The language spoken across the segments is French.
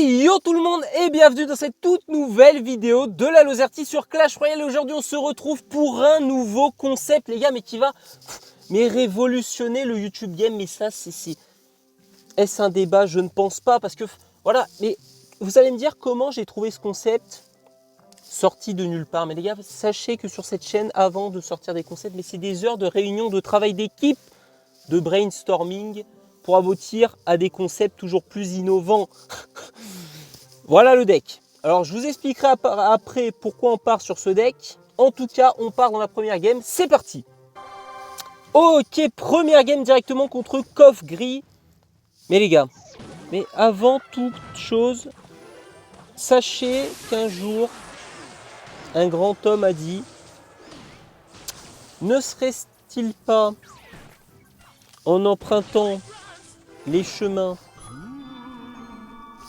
Yo tout le monde et bienvenue dans cette toute nouvelle vidéo de la Lozerty sur Clash Royale. Et aujourd'hui on se retrouve pour un nouveau concept les gars, mais qui va révolutionner le YouTube Game. Mais ça est-ce un débat? Je ne pense pas, parce que voilà. Mais vous allez me dire comment j'ai trouvé ce concept sorti de nulle part. Mais les gars, sachez que sur cette chaîne, avant de sortir des concepts, mais c'est des heures de réunion, de travail d'équipe, de brainstorming pour aboutir à des concepts toujours plus innovants. Voilà le deck. Alors je vous expliquerai après pourquoi on part sur ce deck. En tout cas, on part dans la première game. C'est parti. Ok, première game directement contre Coff Gris. Mais les gars, mais avant toute chose, sachez qu'un jour, un grand homme a dit: ne serait-il pas en empruntant les chemins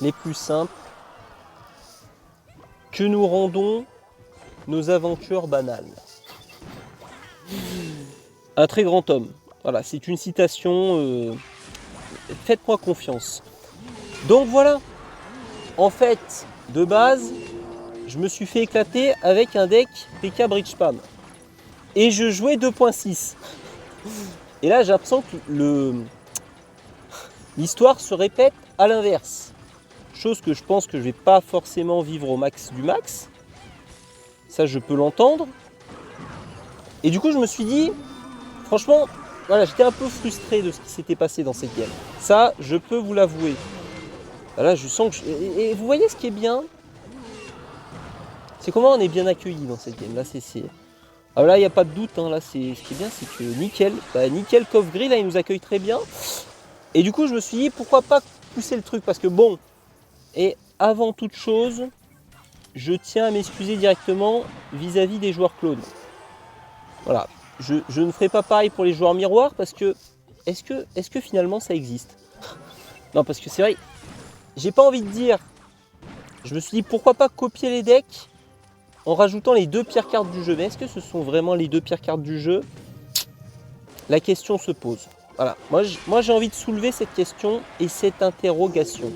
les plus simples que nous rendons nos aventures banales. Un très grand homme. Voilà, c'est une citation. Faites-moi confiance. Donc voilà. En fait, de base, je me suis fait éclater avec un deck PK Bridge Spam. Et je jouais 2.6. Et là, j'ai l'impression que l'histoire se répète à l'inverse. Chose que je pense que je vais pas forcément vivre au max du max. Ça, je peux l'entendre. Et du coup, je me suis dit, franchement, voilà, j'étais un peu frustré de ce qui s'était passé dans cette game. Ça, je peux vous l'avouer. Là, je sens que... Et vous voyez ce qui est bien, c'est comment on est bien accueilli dans cette game. Là, alors là, il n'y a pas de doute. Hein. Là, ce qui est bien, c'est que nickel. Nickel Coff Gris, là, il nous accueille très bien. Et du coup, je me suis dit, pourquoi pas pousser le truc? Parce que bon, et avant toute chose, je tiens à m'excuser directement vis-à-vis des joueurs clones. Voilà, je ne ferai pas pareil pour les joueurs miroirs, parce que est-ce que finalement ça existe? Non, parce que c'est vrai, j'ai pas envie de dire. Je me suis dit pourquoi pas copier les decks en rajoutant les deux pires cartes du jeu. Mais est-ce que ce sont vraiment les deux pires cartes du jeu? La question se pose. Voilà, moi j'ai envie de soulever cette question et cette interrogation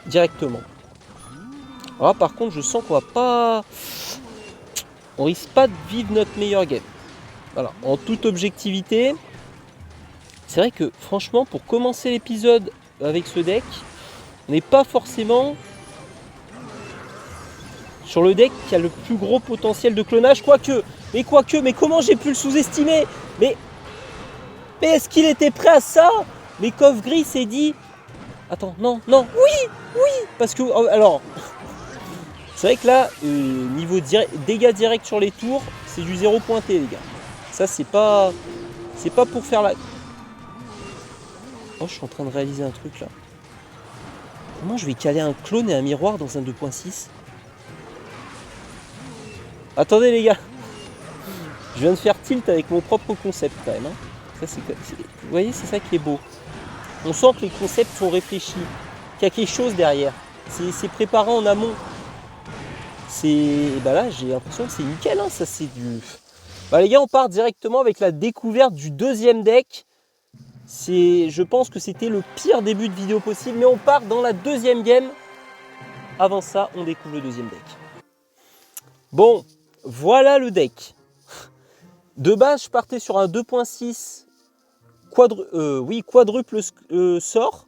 directement. Alors par contre, je sens qu'on va pas... On risque pas de vivre notre meilleur game. Voilà, en toute objectivité, c'est vrai que franchement, pour commencer l'épisode avec ce deck, on n'est pas forcément sur le deck qui a le plus gros potentiel de clonage, quoique, mais comment j'ai pu le sous-estimer? Mais est-ce qu'il était prêt à ça? Mais Coff Gris s'est dit, attends, non, oui, parce que, alors, c'est vrai que là, niveau dégâts directs sur les tours, c'est du 0 pointé, les gars. Ça, c'est pas pour faire la... Oh, je suis en train de réaliser un truc, là. Comment je vais caler un clone et un miroir dans un 2.6? Attendez, les gars. Je viens de faire tilt avec mon propre concept, quand même. Hein. Ça, vous voyez, c'est ça qui est beau. On sent que les concepts sont réfléchis, qu'il y a quelque chose derrière. C'est préparé en amont. Là, j'ai l'impression que c'est nickel. Hein. Ça, c'est du... les gars, on part directement avec la découverte du deuxième deck. Je pense que c'était le pire début de vidéo possible, mais on part dans la deuxième game. Avant ça, on découvre le deuxième deck. Bon, voilà le deck. De base, je partais sur un 2.6 quadruple sort.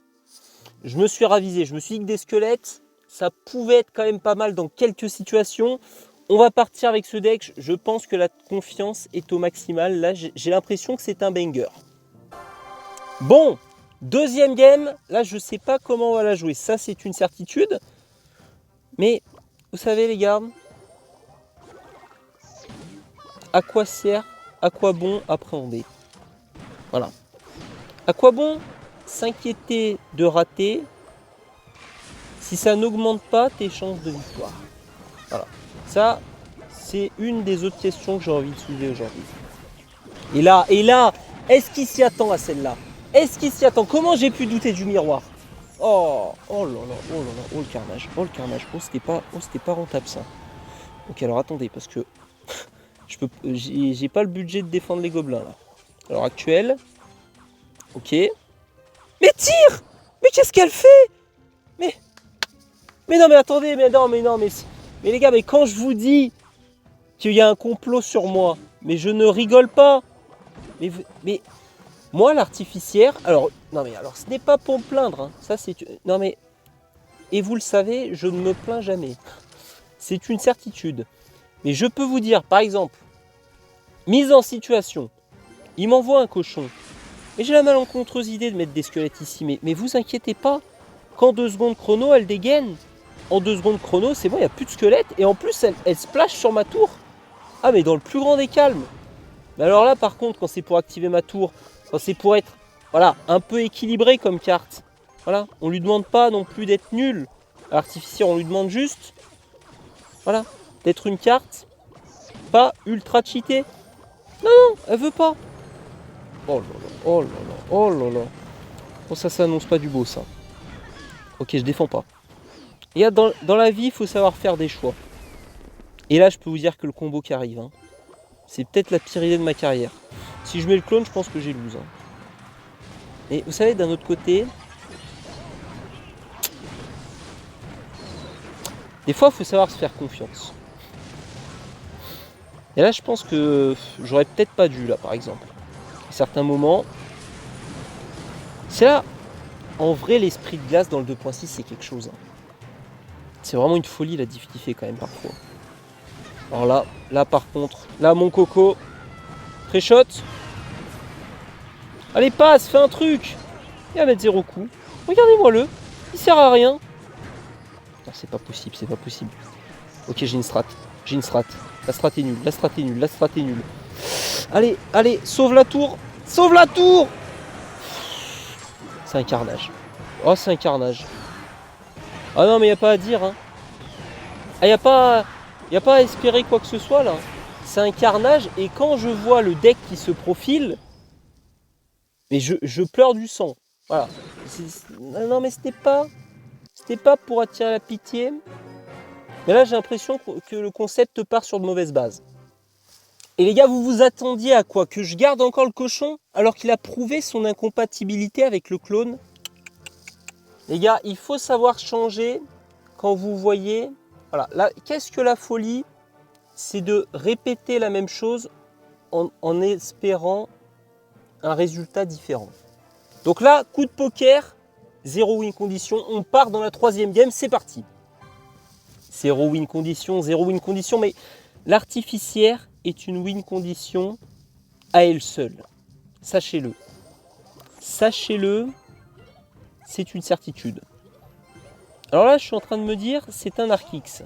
Je me suis ravisé. Je me suis dit que des squelettes, ça pouvait être quand même pas mal dans quelques situations. On va partir avec ce deck. Je pense que la confiance est au maximal. Là, j'ai l'impression que c'est un banger. Bon, deuxième game. Là, je ne sais pas comment on va la jouer. Ça, c'est une certitude. Mais, vous savez, les gars, à quoi sert, à quoi bon appréhender? Voilà. À quoi bon s'inquiéter de rater si ça n'augmente pas tes chances de victoire? Voilà. Ça, c'est une des autres questions que j'ai envie de soulever aujourd'hui. Et là, est-ce qu'il s'y attend à celle-là? Est-ce qu'il s'y attend? Comment j'ai pu douter du miroir? Oh là là, oh le carnage, c'était pas rentable ça. Ok, alors attendez, parce que j'ai pas le budget de défendre les gobelins là. À l'heure actuelle. Ok. Mais tire! Mais qu'est-ce qu'elle fait? Mais Mais non, mais attendez, mais non, mais non, mais les gars, mais quand je vous dis qu'il y a un complot sur moi, mais je ne rigole pas. Mais moi, l'artificière, alors, non mais alors, ce n'est pas pour me plaindre, hein. Ça c'est, non mais, et vous le savez, je ne me plains jamais. C'est une certitude. Mais je peux vous dire, par exemple, mise en situation, il m'envoie un cochon. Et j'ai la malencontreuse idée de mettre des squelettes ici, mais vous inquiétez pas, qu'en 2 secondes chrono, elle dégaine. En 2 secondes chrono, c'est bon, il n'y a plus de squelettes, et en plus, elle splash sur ma tour. Ah, mais dans le plus grand des calmes. Mais alors là, par contre, quand c'est pour activer ma tour, quand c'est pour être, voilà, un peu équilibré comme carte, voilà, on lui demande pas non plus d'être nul. À l'artificier, on lui demande juste, voilà, d'être une carte pas ultra cheatée. Non, non, elle veut pas. Oh là là, oh là là, oh là là. Oh, ça s'annonce pas du beau, ça. Ok, je défends pas. Et dans la vie, il faut savoir faire des choix. Et là, je peux vous dire que le combo qui arrive, hein, c'est peut-être la pire idée de ma carrière. Si je mets le clone, je pense que j'ai lose. Hein. Et vous savez, d'un autre côté, des fois, il faut savoir se faire confiance. Et là, je pense que j'aurais peut-être pas dû, là, par exemple. À certains moments, c'est là, en vrai, l'esprit de glace dans le 2.6, c'est quelque chose. Hein. C'est vraiment une folie, la diff qu'il fait quand même parfois. Alors là, par contre, là, mon coco, pré-shot. Allez, passe, fais un truc. Il va mettre 0 coup. Regardez-moi le. Il sert à rien. Non, c'est pas possible, c'est pas possible. Ok, j'ai une strat. J'ai une strat. La strat est nulle, la strat est nulle, la strat est nulle. Allez, allez, sauve la tour. Sauve la tour. C'est un carnage. Oh, c'est un carnage. Ah non, mais y a pas à dire. Hein. Ah, y a pas à espérer quoi que ce soit là. C'est un carnage et quand je vois le deck qui se profile, mais je pleure du sang. Voilà. Non, mais c'était pas pour attirer la pitié. Mais là, j'ai l'impression que le concept part sur de mauvaises bases. Et les gars, vous vous attendiez à quoi? Que je garde encore le cochon alors qu'il a prouvé son incompatibilité avec le clone? Les gars, il faut savoir changer quand vous voyez... Voilà, là, qu'est-ce que la folie? C'est de répéter la même chose en espérant un résultat différent. Donc là, coup de poker, 0 win condition, on part dans la 3e game, c'est parti. 0 win condition, 0 win condition, mais l'artificière est une win condition à elle seule. Sachez-le. Sachez-le, c'est une certitude. Alors là, je suis en train de me dire, c'est un Arc-X.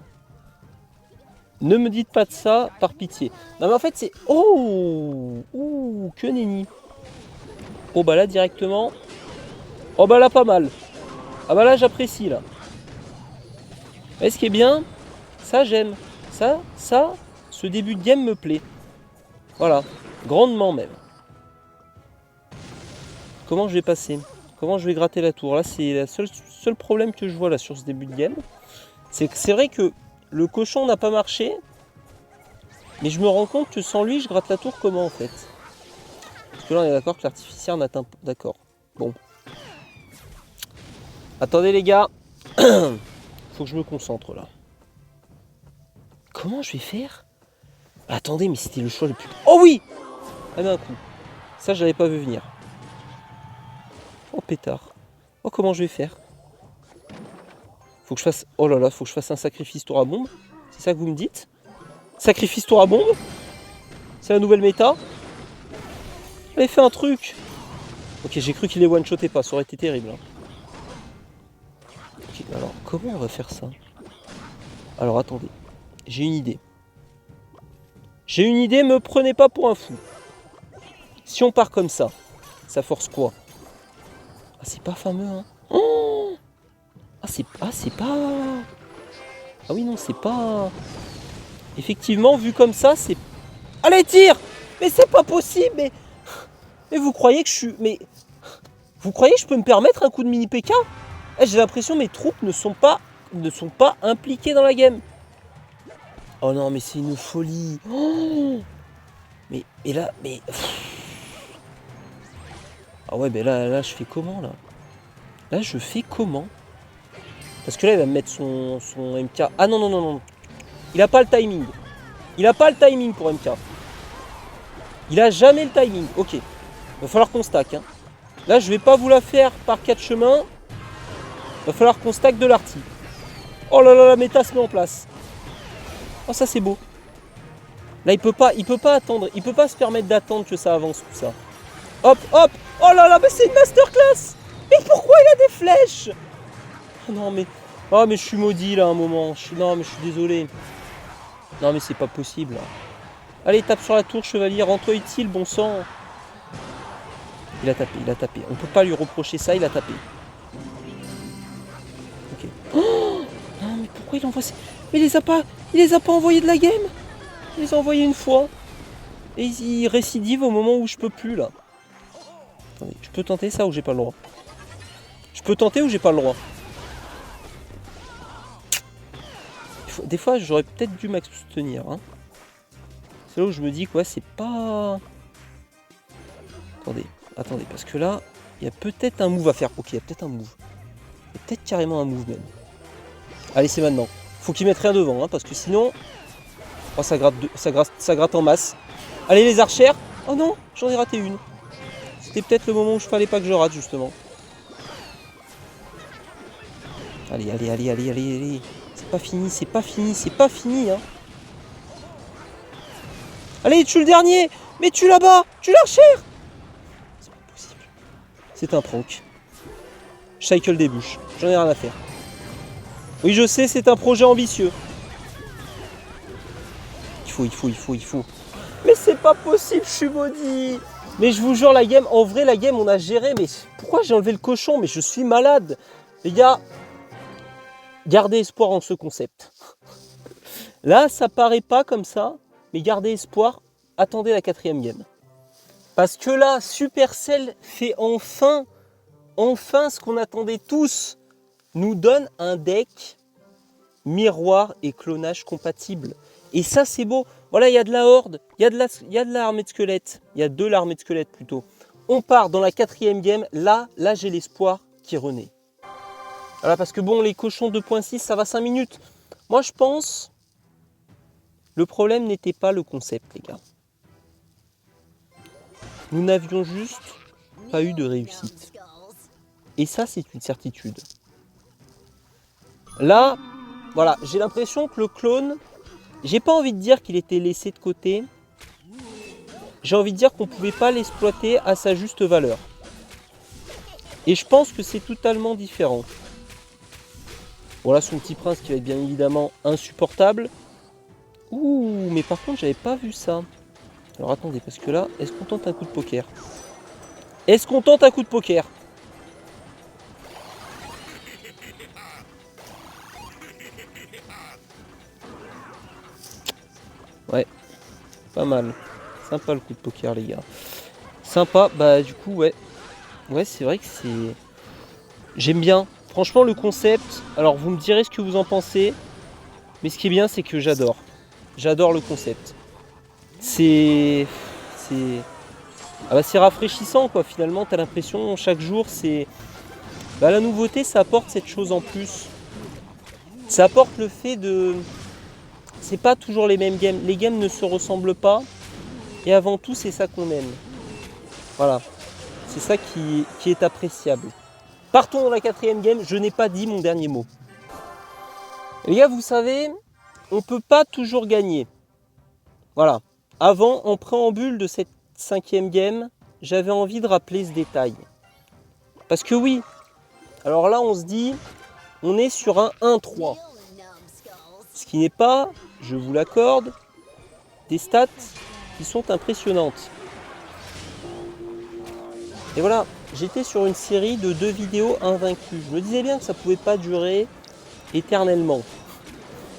Ne me dites pas de ça, par pitié. Non mais en fait, c'est... Oh, ouh, que nenni. Oh bah là, directement... Oh bah là, pas mal. Ah bah là, j'apprécie, là. Et ce qui est bien, ça, j'aime. Ça, ce début de game me plaît. Voilà, grandement même. Comment je vais passer? Comment je vais gratter la tour? Là, c'est le seul problème que je vois là sur ce début de game. C'est que c'est vrai que le cochon n'a pas marché. Mais je me rends compte que sans lui, je gratte la tour comment en fait? Parce que là, on est d'accord que l'artificière n'atteint pas... D'accord. Bon. Attendez les gars. Faut que je me concentre là. Comment je vais faire? Attendez, mais c'était le choix le plus... Oh oui! Ah d'un coup. Ça, je l'avais pas vu venir. Oh pétard. Oh comment je vais faire? Faut que je fasse... Oh là là, faut que je fasse un sacrifice tour à bombe. C'est ça que vous me dites? Sacrifice tour à bombe? C'est la nouvelle méta? J'avais fait un truc. Ok, j'ai cru qu'il les one-shotait pas, ça aurait été terrible. Hein. Ok, alors, comment on va faire ça? Alors, attendez. J'ai une idée. J'ai une idée, me prenez pas pour un fou. Si on part comme ça force quoi? Ah, c'est pas fameux, hein? Oh c'est pas... Ah oui, non, c'est pas... Effectivement, vu comme ça, c'est... Allez, tire! Mais c'est pas possible, mais vous croyez que je suis... Mais... Vous croyez que je peux me permettre un coup de mini PK? J'ai l'impression que mes troupes ne sont pas impliquées dans la game. Oh non, mais c'est une folie. Oh mais, et là, mais... Ah ouais, mais là, je fais comment, là? Là, je fais comment? Parce que là, il va me mettre son MK. Ah non, non, non, non. Il a pas le timing. Il a pas le timing pour MK. Il a jamais le timing. Ok. Va falloir qu'on stack. Hein. Là, je vais pas vous la faire par 4 chemins. Va falloir qu'on stack de l'arty. Oh là là, la méta se met en place. Oh, ça c'est beau. Là, il peut pas attendre. Il peut pas se permettre d'attendre que ça avance tout ça. Hop, hop. Oh là là, mais c'est une masterclass. Mais pourquoi il a des flèches? Oh non, mais... Oh, mais je suis maudit là un moment. Non, mais je suis désolé. Non, mais c'est pas possible. Là. Allez, tape sur la tour, chevalier. Rends-toi utile, bon sang. Il a tapé, il a tapé. On peut pas lui reprocher ça, il a tapé. Ok. Oh non, mais pourquoi il envoie... Mais il les a pas envoyés de la game. Il les a envoyés une fois. Et il récidive au moment où je peux plus, là. Attendez, je peux tenter ça ou j'ai pas le droit? Je peux tenter ou j'ai pas le droit? Des fois, j'aurais peut-être dû m'abstenir. Hein. C'est là où je me dis que ouais, c'est pas... Attendez, parce que là, il y a peut-être un move à faire. Ok, il y a peut-être un move. Il y a peut-être carrément un move même. Allez, c'est maintenant. Faut qu'il mette rien devant, hein, parce que sinon... Oh, ça gratte en masse. Allez, les archères. Oh non, j'en ai raté une. C'était peut-être le moment où je fallait pas que je rate, justement. Allez, allez, allez, allez, allez, allez. C'est pas fini, c'est pas fini, c'est pas fini, hein. Allez, tue le dernier. Mais tue là-bas, tue l'archère. C'est pas possible. C'est un prank. Cycle débouche, j'en ai rien à faire. Oui, je sais, c'est un projet ambitieux. Il faut. Mais c'est pas possible, je suis maudit. Mais je vous jure, la game, en vrai, la game, on a géré. Mais pourquoi j'ai enlevé le cochon? Mais je suis malade. Les gars, gardez espoir en ce concept. Là, ça paraît pas comme ça. Mais gardez espoir, attendez la 4e game. Parce que là, Supercell fait enfin ce qu'on attendait tous. Nous donne un deck miroir et clonage compatible. Et ça, c'est beau. Voilà, il y a de la horde, il y a de l'armée de squelettes. Il y a 2 l'armée de squelettes plutôt. On part dans la 4e game. Là j'ai l'espoir qui renaît. Voilà, parce que bon, les cochons 2.6, ça va 5 minutes. Moi, je pense... Le problème n'était pas le concept, les gars. Nous n'avions juste pas eu de réussite. Et ça, c'est une certitude. Là, voilà, j'ai l'impression que le clone... J'ai pas envie de dire qu'il était laissé de côté. J'ai envie de dire qu'on ne pouvait pas l'exploiter à sa juste valeur. Et je pense que c'est totalement différent. Voilà son petit prince qui va être bien évidemment insupportable. Ouh, mais par contre, j'avais pas vu ça. Alors attendez, parce que là, est-ce qu'on tente un coup de poker? Est-ce qu'on tente un coup de poker? Ouais, pas mal. Sympa le coup de poker, les gars. Sympa, bah du coup, ouais. Ouais, c'est vrai que c'est... J'aime bien. Franchement, le concept... Alors, vous me direz ce que vous en pensez. Mais ce qui est bien, c'est que j'adore. J'adore le concept. C'est... Ah bah, c'est rafraîchissant, quoi. Finalement, t'as l'impression, chaque jour, c'est... Bah, la nouveauté, ça apporte cette chose en plus. Ça apporte le fait de... C'est pas toujours les mêmes games. Les games ne se ressemblent pas. Et avant tout, c'est ça qu'on aime. Voilà. C'est ça qui est appréciable. Partons dans la 4e game. Je n'ai pas dit mon dernier mot. Les gars, vous savez, on ne peut pas toujours gagner. Voilà. Avant, en préambule de cette 5e game, j'avais envie de rappeler ce détail. Parce que oui, alors là, on se dit, on est sur un 1-3. Ce qui n'est pas, je vous l'accorde, des stats qui sont impressionnantes. Et voilà, j'étais sur une série de 2 vidéos invaincues. Je me disais bien que ça ne pouvait pas durer éternellement.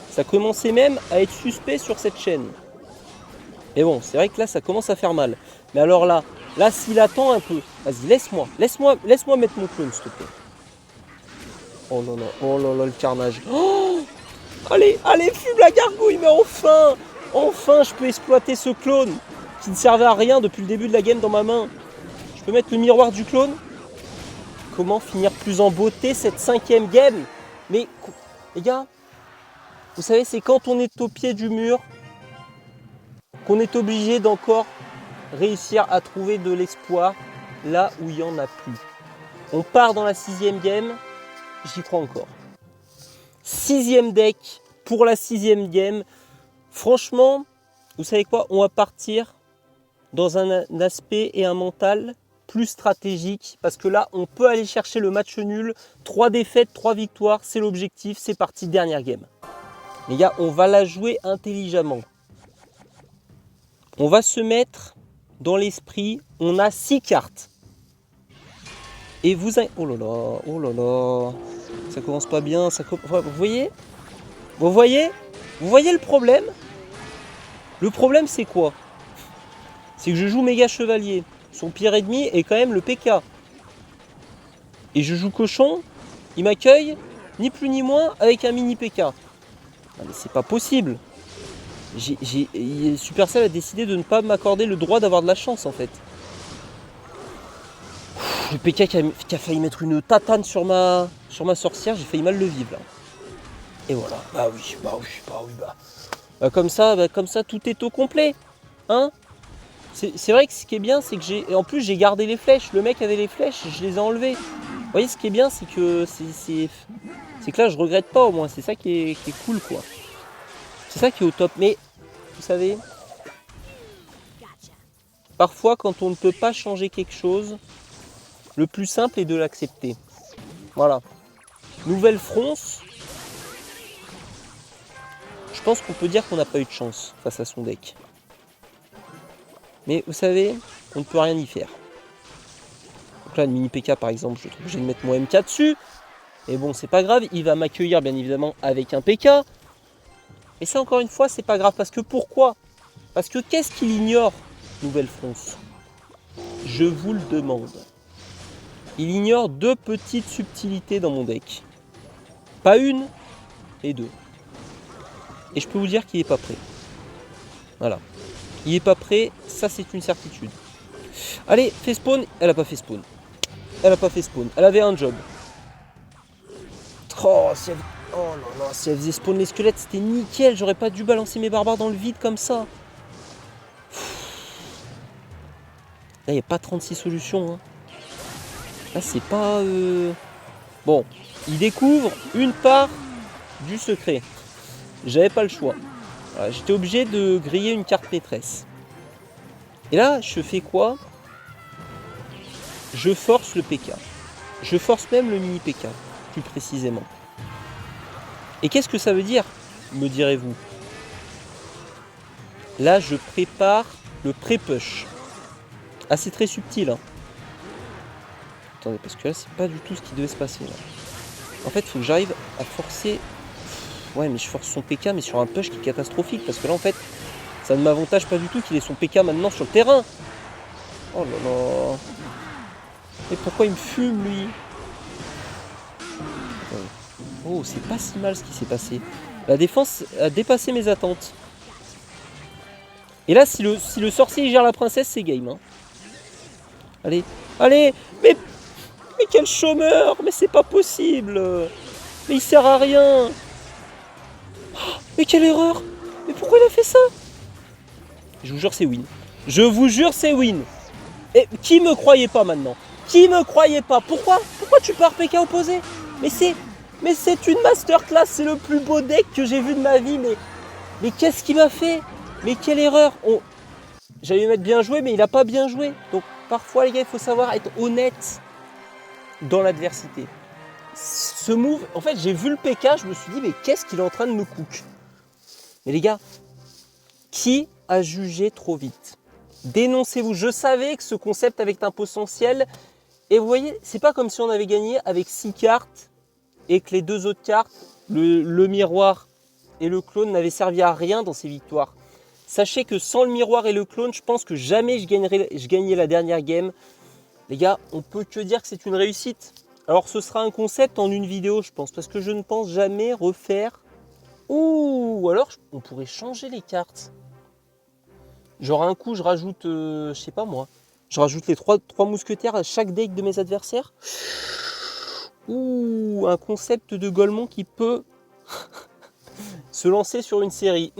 Ça commençait même à être suspect sur cette chaîne. Mais bon, c'est vrai que là, ça commence à faire mal. Mais alors là s'il attend un peu, vas-y, laisse-moi mettre mon clone, s'il te plaît. Oh là là, le carnage. Oh, allez, fume la gargouille, mais enfin, je peux exploiter ce clone qui ne servait à rien depuis le début de la game dans ma main. Je peux mettre le miroir du clone. Comment finir plus en beauté cette 5e game? Mais les gars, vous savez, c'est quand on est au pied du mur qu'on est obligé d'encore réussir à trouver de l'espoir là où il n'y en a plus. On part dans la 6e game, j'y crois encore. 6e deck pour la 6e game. Franchement, vous savez quoi? On va partir dans un aspect et un mental plus stratégique parce que là, on peut aller chercher le match nul. 3 défaites, 3 victoires, c'est l'objectif. C'est parti, dernière game. Les gars, on va la jouer intelligemment. On va se mettre dans l'esprit, on a 6 cartes. Et vous... Oh là là, ça commence pas bien. Vous voyez? Vous voyez le problème? Le problème, c'est quoi? C'est que je joue méga chevalier. Son pire ennemi est quand même le PK. Et je joue cochon, il m'accueille, ni plus ni moins, avec un mini PK. Non mais c'est pas possible. Supercell a décidé de ne pas m'accorder le droit d'avoir de la chance en fait. Le PK qui a failli mettre une tatane sur ma sorcière, j'ai failli mal le vivre là. Et voilà. Bah oui. Comme ça, tout est au complet. Hein? C'est vrai que ce qui est bien, c'est que en plus j'ai gardé les flèches. Le mec avait les flèches, je les ai enlevées. Vous voyez, ce qui est bien, c'est que là je regrette pas au moins. C'est ça qui est cool quoi. C'est ça qui est au top. Mais vous savez, parfois quand on ne peut pas changer quelque chose, le plus simple est de l'accepter. Voilà. Nouvelle fronce. Je pense qu'on peut dire qu'on n'a pas eu de chance face à son deck. Mais vous savez, on ne peut rien y faire. Donc là, le mini PK par exemple, je trouve que je vais mettre mon MK dessus. Et bon, c'est pas grave, il va m'accueillir bien évidemment avec un PK. Et ça, encore une fois, c'est pas grave. Parce que pourquoi? Parce que qu'est-ce qu'il ignore, Nouvelle Fronce? Je vous le demande. Il ignore 2 petites subtilités dans mon deck. Pas une, mais 2. Et je peux vous dire qu'il n'est pas prêt. Voilà. Il n'est pas prêt, ça c'est une certitude. Allez, fais spawn. Elle n'a pas fait spawn. Elle avait un job. Oh, si elle faisait spawn les squelettes, c'était nickel. J'aurais pas dû balancer mes barbares dans le vide comme ça. Là, il n'y a pas 36 solutions. Hein. Là, c'est pas... Bon, il découvre une part du secret. J'avais pas le choix. Voilà, j'étais obligé de griller une carte maîtresse. Et là, je fais quoi? Je force le PK. Je force même le mini PK, plus précisément. Et qu'est-ce que ça veut dire, me direz-vous? Là, je prépare le pré-push. Ah, c'est très subtil. Hein. Attendez, parce que là, c'est pas du tout ce qui devait se passer. Là. En fait, il faut que j'arrive à forcer... Ouais, mais je force son PK, mais sur un push qui est catastrophique. Parce que là, en fait, ça ne m'avantage pas du tout qu'il ait son PK maintenant sur le terrain. Oh là là. Et pourquoi il me fume, lui? Oh, c'est pas si mal ce qui s'est passé. La défense a dépassé mes attentes. Et là, si le sorcier gère la princesse, c'est game. Hein. Allez, mais quel chômeur! Mais c'est pas possible! Mais il sert à rien! Oh, mais quelle erreur! Mais pourquoi il a fait ça? Je vous jure, c'est win. Je vous jure, c'est win. Et qui me croyait pas maintenant? Qui me croyait pas? Pourquoi tu pars PK opposé? Mais c'est une masterclass, c'est le plus beau deck que j'ai vu de ma vie. Mais qu'est-ce qu'il m'a fait? Mais quelle erreur! J'allais lui mettre bien joué, mais il n'a pas bien joué. Donc parfois, les gars, il faut savoir être honnête dans l'adversité. Ce move, en fait, j'ai vu le PK, je me suis dit, mais qu'est-ce qu'il est en train de me cook? Mais les gars, qui a jugé trop vite? Dénoncez-vous. Je savais que ce concept avec un potentiel, et vous voyez, c'est pas comme si on avait gagné avec 6 cartes et que les 2 autres cartes, le miroir et le clone, n'avaient servi à rien dans ces victoires. Sachez que sans le miroir et le clone, je pense que jamais je gagnais la dernière game. Les gars, on peut que dire que c'est une réussite. Alors ce sera un concept en une vidéo, je pense, parce que je ne pense jamais refaire. Ou alors on pourrait changer les cartes. Genre un coup, je rajoute, je sais pas moi, je rajoute les 3 mousquetaires à chaque deck de mes adversaires. Ouh, un concept de Golemont qui peut se lancer sur une série.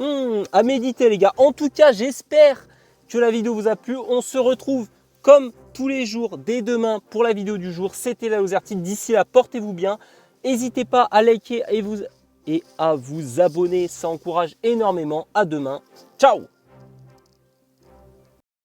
À méditer les gars. En tout cas, j'espère que la vidéo vous a plu. On se retrouve comme tous les jours dès demain pour la vidéo du jour. C'était la Lozertine. D'ici là, portez-vous bien. N'hésitez pas à liker et à vous abonner. Ça encourage énormément. À demain. Ciao!